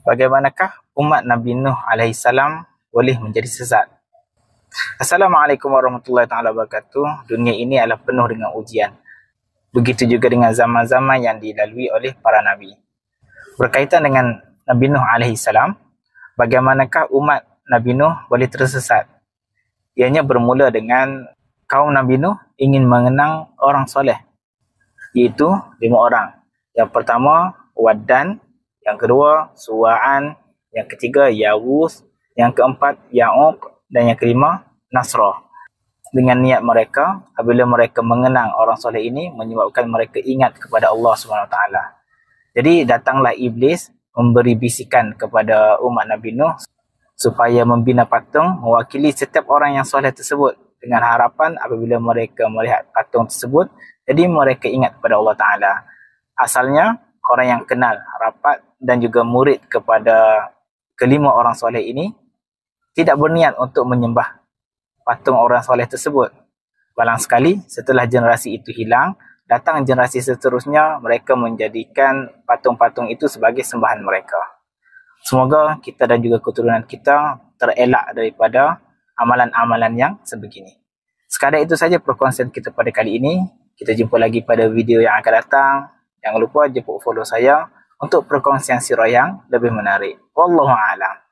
Bagaimanakah umat Nabi Nuh alaihissalam boleh menjadi sesat? Assalamualaikum warahmatullahi taala wabarakatuh. Dunia ini adalah penuh dengan ujian. Begitu juga dengan zaman-zaman yang dilalui oleh para nabi. Berkaitan dengan Nabi Nuh alaihissalam, bagaimanakah umat Nabi Nuh boleh tersesat? Ianya bermula dengan kaum Nabi Nuh ingin mengenang orang soleh, iaitu 5 orang. Yang pertama, Waddan. Yang kedua, Suwa'an. Yang ketiga, Yawus. Yang keempat, Ya'uq. Dan yang kelima, Nasrah. Dengan niat mereka, apabila mereka mengenang orang soleh ini, menyebabkan mereka ingat kepada Allah SWT. Jadi datanglah iblis memberi bisikan kepada umat Nabi Nuh supaya membina patung mewakili setiap orang yang soleh tersebut, dengan harapan apabila mereka melihat patung tersebut, jadi mereka ingat kepada Allah Ta'ala. Asalnya, orang yang kenal rapat dan juga murid kepada kelima orang soleh ini tidak berniat untuk menyembah patung orang soleh tersebut. Balang sekali setelah generasi itu hilang, datang generasi seterusnya, mereka menjadikan patung-patung itu sebagai sembahan mereka. Semoga kita dan juga keturunan kita terelak daripada amalan-amalan yang sebegini. Sekadar itu saja perkongsian kita pada kali ini. Kita jumpa lagi pada video yang akan datang. Jangan lupa jemput follow saya untuk perkongsian sirah yang lebih menarik. Wallahu a'lam.